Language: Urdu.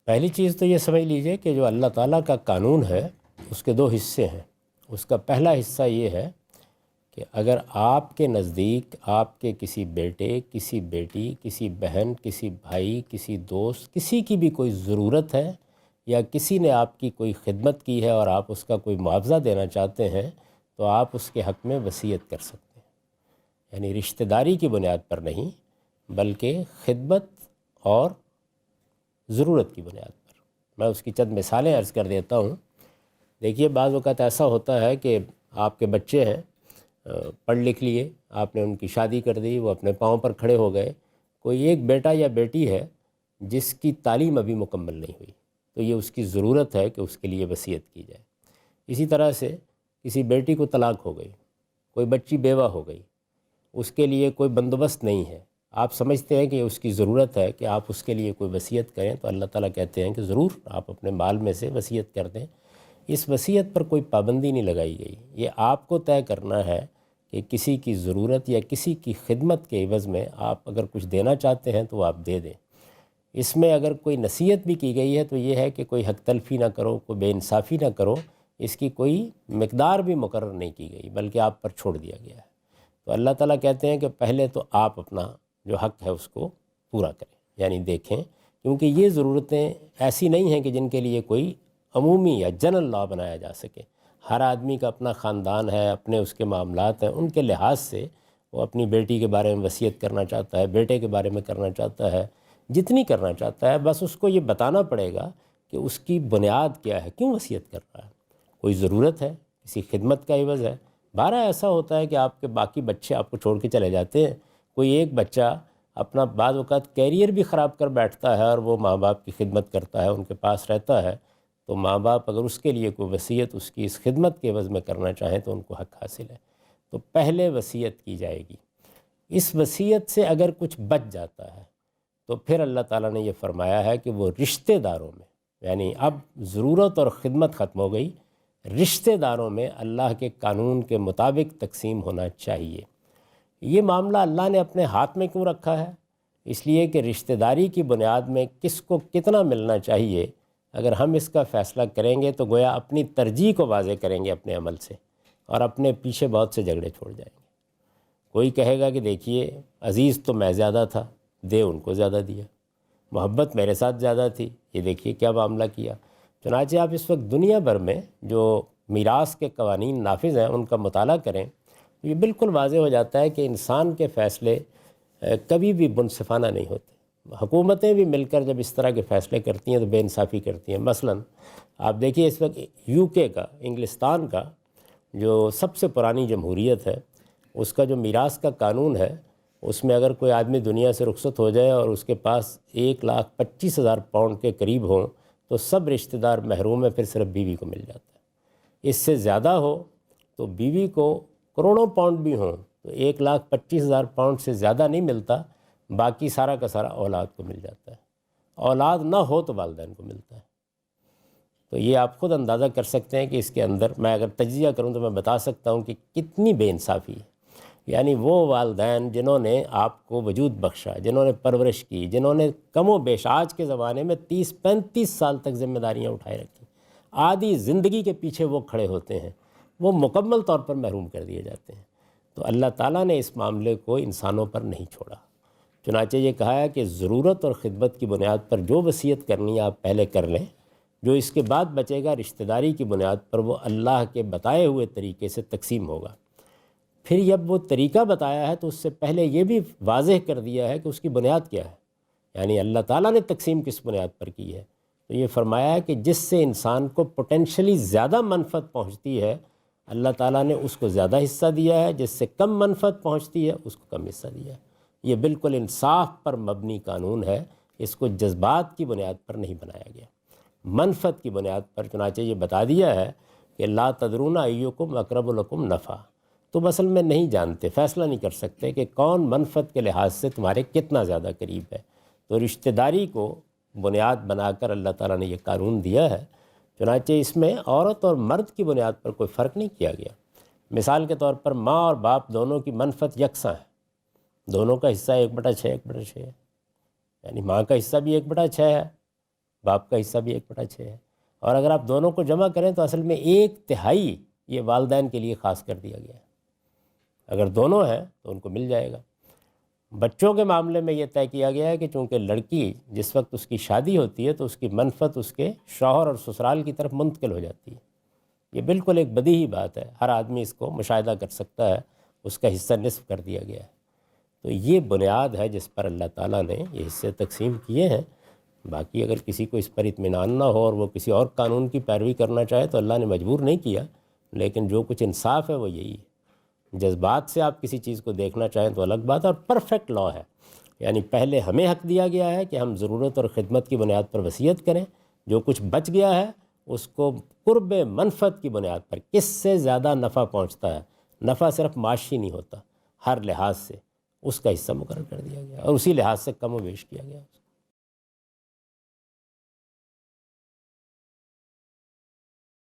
پہلی چیز تو یہ سمجھ لیجئے کہ جو اللہ تعالیٰ کا قانون ہے اس کے دو حصے ہیں۔ اس کا پہلا حصہ یہ ہے کہ اگر آپ کے نزدیک آپ کے کسی بیٹے، کسی بیٹی، کسی بہن، کسی بھائی، کسی دوست، کسی کی بھی کوئی ضرورت ہے یا کسی نے آپ کی کوئی خدمت کی ہے اور آپ اس کا کوئی معاوضہ دینا چاہتے ہیں تو آپ اس کے حق میں وصیت کر سکتے ہیں، یعنی رشتہ داری کی بنیاد پر نہیں بلکہ خدمت اور ضرورت کی بنیاد پر۔ میں اس کی چند مثالیں عرض کر دیتا ہوں۔ دیکھیے بعض اوقات ایسا ہوتا ہے کہ آپ کے بچے ہیں، پڑھ لکھ لیے، آپ نے ان کی شادی کر دی، وہ اپنے پاؤں پر کھڑے ہو گئے، کوئی ایک بیٹا یا بیٹی ہے جس کی تعلیم ابھی مکمل نہیں ہوئی، تو یہ اس کی ضرورت ہے کہ اس کے لیے وصیت کی جائے۔ اسی طرح سے کسی بیٹی کو طلاق ہو گئی، کوئی بچی بیوہ ہو گئی، اس کے لیے کوئی بندوبست نہیں ہے، آپ سمجھتے ہیں کہ اس کی ضرورت ہے کہ آپ اس کے لیے کوئی وصیت کریں، تو اللہ تعالیٰ کہتے ہیں کہ ضرور آپ اپنے مال میں سے وصیت کر دیں۔ اس وصیت پر کوئی پابندی نہیں لگائی گئی، یہ آپ کو طے کرنا ہے کہ کسی کی ضرورت یا کسی کی خدمت کے عوض میں آپ اگر کچھ دینا چاہتے ہیں تو آپ دے دیں۔ اس میں اگر کوئی نصیحت بھی کی گئی ہے تو یہ ہے کہ کوئی حق تلفی نہ کرو، کوئی بے انصافی نہ کرو، اس کی کوئی مقدار بھی مقرر نہیں کی گئی بلکہ آپ پر چھوڑ دیا گیا ہے۔ تو اللہ تعالیٰ کہتے ہیں کہ پہلے تو آپ اپنا جو حق ہے اس کو پورا کریں، یعنی دیکھیں، کیونکہ یہ ضرورتیں ایسی نہیں ہیں کہ جن کے لیے کوئی عمومی یا جنرل لا بنایا جا سکے۔ ہر آدمی کا اپنا خاندان ہے، اپنے اس کے معاملات ہیں، ان کے لحاظ سے وہ اپنی بیٹی کے بارے میں وصیت کرنا چاہتا ہے، بیٹے کے بارے میں کرنا چاہتا ہے، جتنی کرنا چاہتا ہے، بس اس کو یہ بتانا پڑے گا کہ اس کی بنیاد کیا ہے، کیوں وصیت کر رہا ہے۔ کوئی ضرورت ہے، کسی خدمت کا عوض ہے۔ بارہ ایسا ہوتا ہے کہ آپ کے باقی بچے آپ کو چھوڑ کے چلے جاتے ہیں، کوئی ایک بچہ اپنا بعض اوقات کیریئر بھی خراب کر بیٹھتا ہے اور وہ ماں باپ کی خدمت کرتا ہے، ان کے پاس رہتا ہے، تو ماں باپ اگر اس کے لیے کوئی وصیت اس کی اس خدمت کے عوض میں کرنا چاہیں تو ان کو حق حاصل ہے۔ تو پہلے وصیت کی جائے گی، اس وصیت سے اگر کچھ بچ جاتا ہے تو پھر اللہ تعالیٰ نے یہ فرمایا ہے کہ وہ رشتہ داروں میں، یعنی اب ضرورت اور خدمت ختم ہو گئی، رشتہ داروں میں اللہ کے قانون کے مطابق تقسیم ہونا چاہیے۔ یہ معاملہ اللہ نے اپنے ہاتھ میں کیوں رکھا ہے؟ اس لیے کہ رشتہ داری کی بنیاد میں کس کو کتنا ملنا چاہیے، اگر ہم اس کا فیصلہ کریں گے تو گویا اپنی ترجیح کو واضح کریں گے اپنے عمل سے، اور اپنے پیچھے بہت سے جھگڑے چھوڑ جائیں گے۔ کوئی کہے گا کہ دیکھیے عزیز تو میں زیادہ تھا، دے ان کو زیادہ دیا، محبت میرے ساتھ زیادہ تھی، یہ دیکھیے کیا معاملہ کیا۔ چنانچہ آپ اس وقت دنیا بھر میں جو میراث کے قوانین نافذ ہیں ان کا مطالعہ کریں، یہ بالکل واضح ہو جاتا ہے کہ انسان کے فیصلے کبھی بھی منصفانہ نہیں ہوتے۔ حکومتیں بھی مل کر جب اس طرح کے فیصلے کرتی ہیں تو بے انصافی کرتی ہیں۔ مثلا آپ دیکھیے اس وقت یو کے کا، انگلستان کا جو سب سے پرانی جمہوریت ہے، اس کا جو میراث کا قانون ہے، اس میں اگر کوئی آدمی دنیا سے رخصت ہو جائے اور اس کے پاس 1,25,000 پاؤنڈ کے قریب ہوں تو سب رشتہ دار محروم ہیں، پھر صرف بیوی کو مل جاتا ہے۔ اس سے زیادہ ہو تو بیوی کو کروڑوں پاؤنڈ بھی ہوں تو 1,25,000 پاؤنڈ سے زیادہ نہیں ملتا، باقی سارا کا سارا اولاد کو مل جاتا ہے۔ اولاد نہ ہو تو والدین کو ملتا ہے۔ تو یہ آپ خود اندازہ کر سکتے ہیں کہ اس کے اندر میں اگر تجزیہ کروں تو میں بتا سکتا ہوں کہ کتنی بے انصافی ہے۔ یعنی وہ والدین جنہوں نے آپ کو وجود بخشا، جنہوں نے پرورش کی، جنہوں نے کم و بیش آج کے زمانے میں 30-35 سال تک ذمہ داریاں اٹھائے رکھی، آدھی زندگی کے پیچھے وہ کھڑے ہوتے ہیں، وہ مکمل طور پر محروم کر دیے جاتے ہیں۔ تو اللہ تعالیٰ نے اس معاملے کو انسانوں پر نہیں چھوڑا، چنانچہ یہ کہا ہے کہ ضرورت اور خدمت کی بنیاد پر جو وصیت کرنی ہے آپ پہلے کر لیں، جو اس کے بعد بچے گا رشتہ داری کی بنیاد پر وہ اللہ کے بتائے ہوئے طریقے سے تقسیم ہوگا۔ پھر جب وہ طریقہ بتایا ہے تو اس سے پہلے یہ بھی واضح کر دیا ہے کہ اس کی بنیاد کیا ہے، یعنی اللہ تعالیٰ نے تقسیم کس بنیاد پر کی ہے۔ تو یہ فرمایا ہے کہ جس سے انسان کو پوٹینشلی زیادہ منفعت پہنچتی ہے اللہ تعالیٰ نے اس کو زیادہ حصہ دیا ہے، جس سے کم منفعت پہنچتی ہے اس کو کم حصہ دیا ہے۔ یہ بالکل انصاف پر مبنی قانون ہے، اس کو جذبات کی بنیاد پر نہیں بنایا گیا، منفعت کی بنیاد پر۔ چنانچہ یہ بتا دیا ہے کہ لا تدرون ایکم اقرب لکم نفعا، تم اصل میں نہیں جانتے، فیصلہ نہیں کر سکتے کہ کون منفعت کے لحاظ سے تمہارے کتنا زیادہ قریب ہے۔ تو رشتہ داری کو بنیاد بنا کر اللہ تعالیٰ نے یہ قانون دیا ہے۔ چنانچہ اس میں عورت اور مرد کی بنیاد پر کوئی فرق نہیں کیا گیا۔ مثال کے طور پر ماں اور باپ دونوں کی منفعت یکساں ہے، دونوں کا حصہ 1/6 ہے، یعنی ماں کا حصہ بھی 1/6 ہے، باپ کا حصہ بھی 1/6 ہے، اور اگر آپ دونوں کو جمع کریں تو اصل میں 1/3 یہ والدین کے لیے خاص کر دیا گیا ہے۔ اگر دونوں ہیں تو ان کو مل جائے گا۔ بچوں کے معاملے میں یہ طے کیا گیا ہے کہ چونکہ لڑکی جس وقت اس کی شادی ہوتی ہے تو اس کی منفعت اس کے شوہر اور سسرال کی طرف منتقل ہو جاتی ہے۔ یہ بالکل ایک بدیہی بات ہے، ہر آدمی اس کو مشاہدہ کر سکتا ہے، اس کا حصہ نصف کر دیا گیا ہے۔ تو یہ بنیاد ہے جس پر اللہ تعالیٰ نے یہ حصے تقسیم کیے ہیں۔ باقی اگر کسی کو اس پر اطمینان نہ ہو اور وہ کسی اور قانون کی پیروی کرنا چاہے تو اللہ نے مجبور نہیں کیا، لیکن جو کچھ انصاف ہے وہ یہی ہے۔ جذبات سے آپ کسی چیز کو دیکھنا چاہیں تو الگ بات ہے، اور پرفیکٹ لا ہے، یعنی پہلے ہمیں حق دیا گیا ہے کہ ہم ضرورت اور خدمت کی بنیاد پر وصیت کریں، جو کچھ بچ گیا ہے اس کو قرب منفعت کی بنیاد پر کس سے زیادہ نفع پہنچتا ہے، نفع صرف معاشی نہیں ہوتا، ہر لحاظ سے اس کا حصہ مقرر کر دیا گیا اور اسی لحاظ سے کم و بیش کیا گیا۔